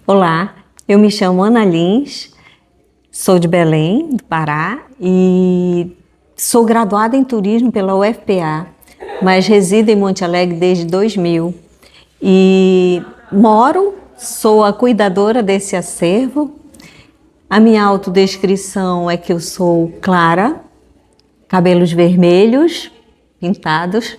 Olá, eu me chamo Ana Lins, sou de Belém, do Pará, e sou graduada em turismo pela UFPA, mas resido em Monte Alegre desde 2000. E sou a cuidadora desse acervo. A minha autodescrição é que eu sou clara, cabelos vermelhos, pintados,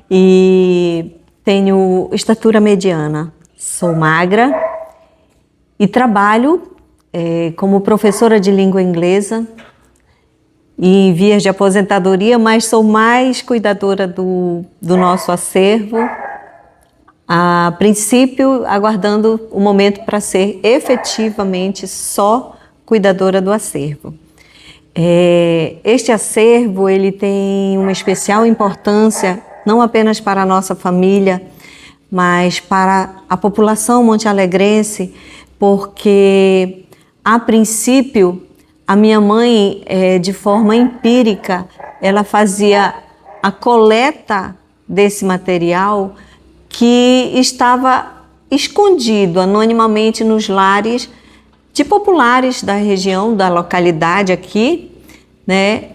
e tenho estatura mediana. Sou magra e trabalho como professora de língua inglesa e em vias de aposentadoria, mas sou mais cuidadora do nosso acervo, a princípio aguardando o momento para ser efetivamente só cuidadora do acervo. Este acervo ele tem uma especial importância não apenas para a nossa família, mas para a população montealegrense, porque a princípio a minha mãe, de forma empírica, ela fazia a coleta desse material que estava escondido anonimamente nos lares de populares da região, da localidade aqui, né?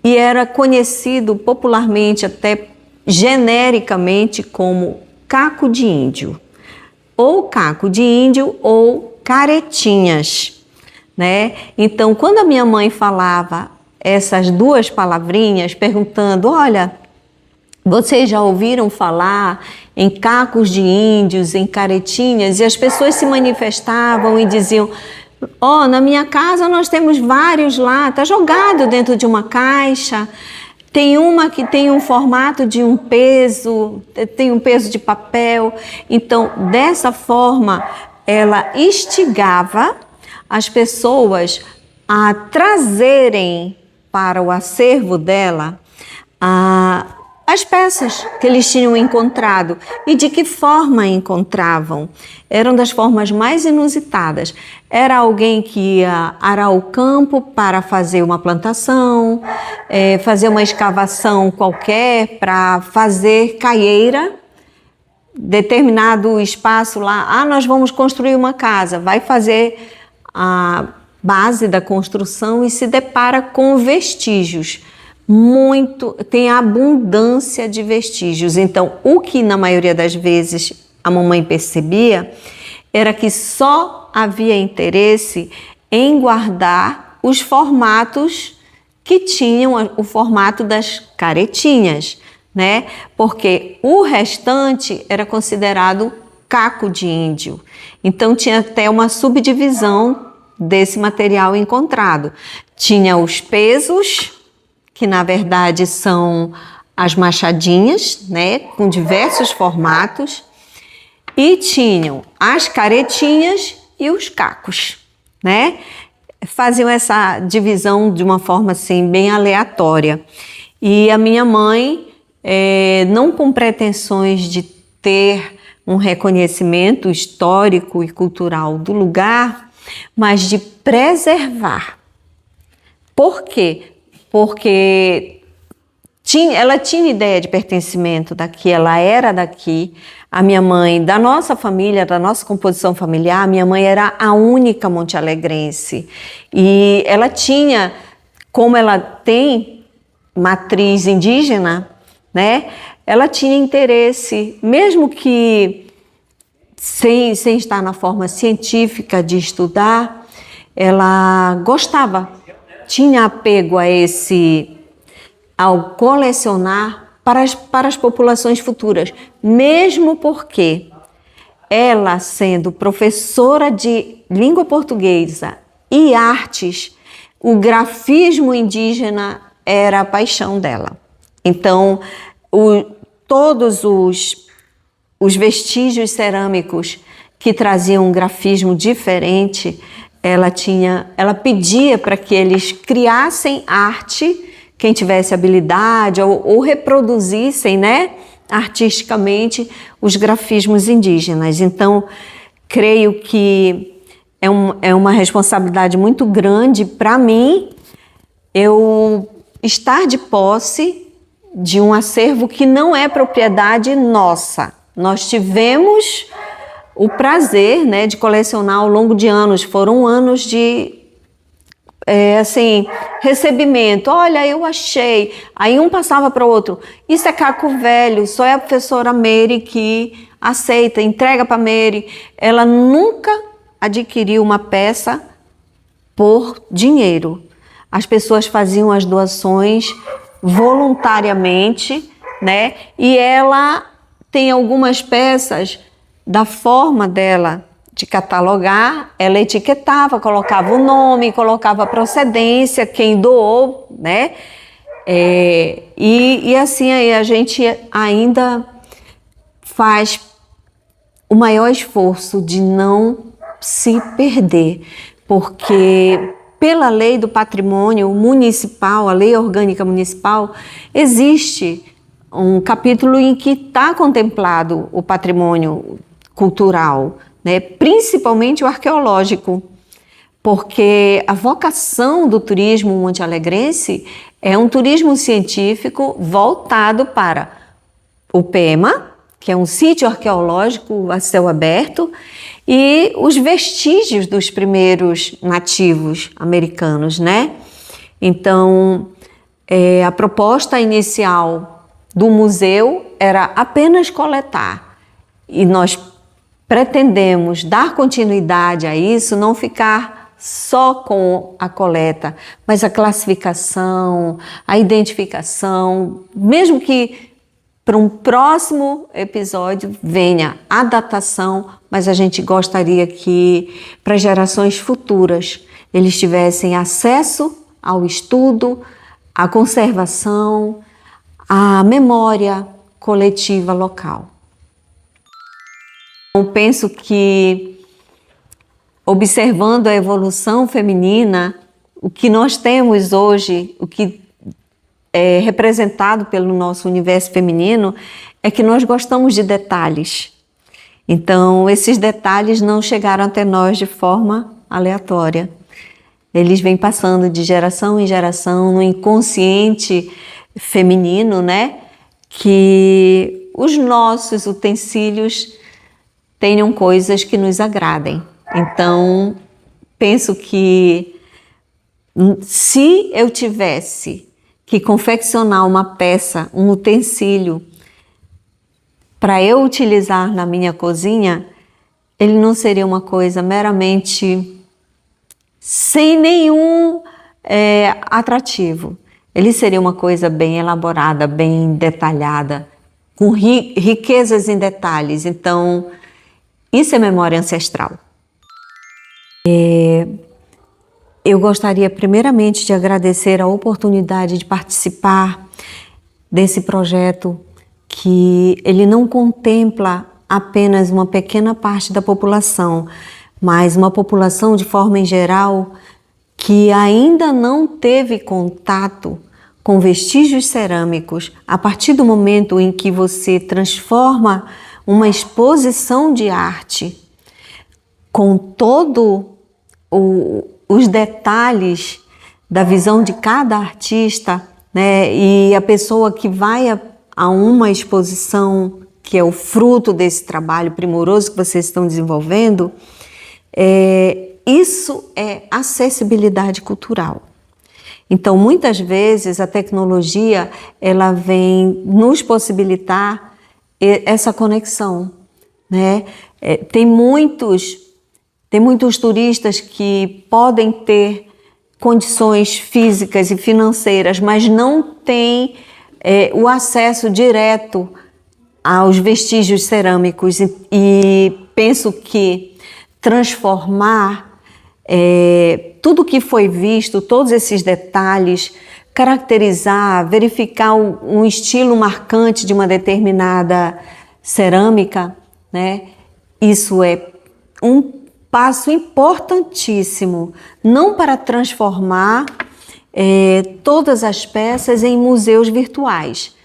E era conhecido popularmente, até genericamente, como caco de índio, ou caco de índio, ou caretinhas, né? Então, quando a minha mãe falava essas duas palavrinhas, perguntando, olha, vocês já ouviram falar em cacos de índios, em caretinhas? E as pessoas se manifestavam e diziam, na minha casa nós temos vários lá, está jogado dentro de uma caixa, tem uma que tem um formato de um peso, tem um peso de papel. Então, dessa forma, ela instigava as pessoas a trazerem para o acervo dela as peças que eles tinham encontrado. E de que forma encontravam? Eram das formas mais inusitadas. Era alguém que ia arar o campo para fazer uma plantação, fazer uma escavação qualquer para fazer caieira, determinado espaço lá, nós vamos construir uma casa, vai fazer a base da construção e se depara com vestígios. Tem abundância de vestígios. Então, o que na maioria das vezes a mamãe percebia era que só havia interesse em guardar os formatos que tinham o formato das caretinhas, né? Porque o restante era considerado caco de índio. Então, tinha até uma subdivisão desse material encontrado. Tinha os pesos, que na verdade são as machadinhas, né, com diversos formatos, e tinham as caretinhas e os cacos, né? Faziam essa divisão de uma forma assim bem aleatória. E a minha mãe, não com pretensões de ter um reconhecimento histórico e cultural do lugar, mas de preservar. Por quê? Porque ela tinha ideia de pertencimento daqui, ela era daqui. A minha mãe, da nossa família, da nossa composição familiar, minha mãe era a única montealegrense. E ela tinha, como ela tem matriz indígena, né? Ela tinha interesse, mesmo que sem estar na forma científica de estudar, ela gostava, tinha apego ao colecionar para as populações futuras, mesmo porque ela, sendo professora de língua portuguesa e artes, o grafismo indígena era a paixão dela. Então, todos os vestígios cerâmicos que traziam um grafismo diferente, ela pedia para que eles criassem arte, quem tivesse habilidade, ou reproduzissem, né, artisticamente os grafismos indígenas. Então, creio que é uma responsabilidade muito grande para mim eu estar de posse de um acervo que não é propriedade nossa. Nós tivemos o prazer, né, de colecionar ao longo de anos. Foram anos de assim, recebimento. Olha, eu achei. Aí um passava para o outro. Isso é caco velho, só é a professora Mary que aceita, entrega para Mary. Ela nunca adquiriu uma peça por dinheiro. As pessoas faziam as doações voluntariamente, né? E ela tem algumas peças da forma dela de catalogar, ela etiquetava, colocava o nome, colocava a procedência, quem doou, né? E assim aí a gente ainda faz o maior esforço de não se perder, porque pela lei do patrimônio municipal, a lei orgânica municipal, existe um capítulo em que está contemplado o patrimônio cultural, né? Principalmente o arqueológico, porque a vocação do turismo montealegrense é um turismo científico voltado para o PEMA, que é um sítio arqueológico a céu aberto, e os vestígios dos primeiros nativos americanos, né? Então, a proposta inicial do museu era apenas coletar, e nós pretendemos dar continuidade a isso, não ficar só com a coleta, mas a classificação, a identificação, mesmo que para um próximo episódio venha a datação, mas a gente gostaria que para gerações futuras eles tivessem acesso ao estudo, à conservação, à memória coletiva local. Eu penso que, observando a evolução feminina, o que nós temos hoje, o que é representado pelo nosso universo feminino, é que nós gostamos de detalhes. Então, esses detalhes não chegaram até nós de forma aleatória. Eles vêm passando de geração em geração no inconsciente feminino, né? Que os nossos utensílios tenham coisas que nos agradem. Então, penso que se eu tivesse que confeccionar uma peça, um utensílio, para eu utilizar na minha cozinha, ele não seria uma coisa meramente sem nenhum atrativo. Ele seria uma coisa bem elaborada, bem detalhada, com riquezas em detalhes. Então, isso é memória ancestral. Eu gostaria primeiramente de agradecer a oportunidade de participar desse projeto, que ele não contempla apenas uma pequena parte da população, mas uma população de forma em geral que ainda não teve contato com vestígios cerâmicos. A partir do momento em que você transforma uma exposição de arte com todo os detalhes da visão de cada artista, né? E a pessoa que vai a uma exposição que é o fruto desse trabalho primoroso que vocês estão desenvolvendo, isso é acessibilidade cultural. Então, muitas vezes a tecnologia ela vem nos possibilitar essa conexão, né? Tem muitos turistas que podem ter condições físicas e financeiras, mas não têm o acesso direto aos vestígios cerâmicos. E penso que transformar tudo que foi visto, todos esses detalhes, caracterizar, verificar um estilo marcante de uma determinada cerâmica, né? Isso é um passo importantíssimo, não para transformar todas as peças em museus virtuais,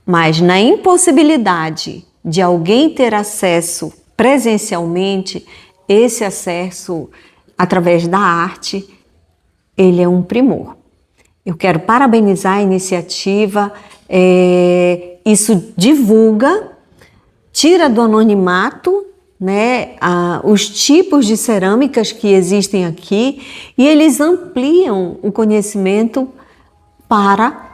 mas na impossibilidade de alguém ter acesso presencialmente, esse acesso através da arte, ele é um primor. Eu quero parabenizar a iniciativa, isso divulga, tira do anonimato né, os tipos de cerâmicas que existem aqui, e eles ampliam o conhecimento para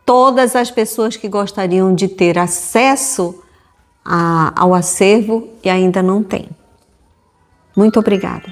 todas as pessoas que gostariam de ter acesso ao acervo e ainda não têm. Muito obrigada.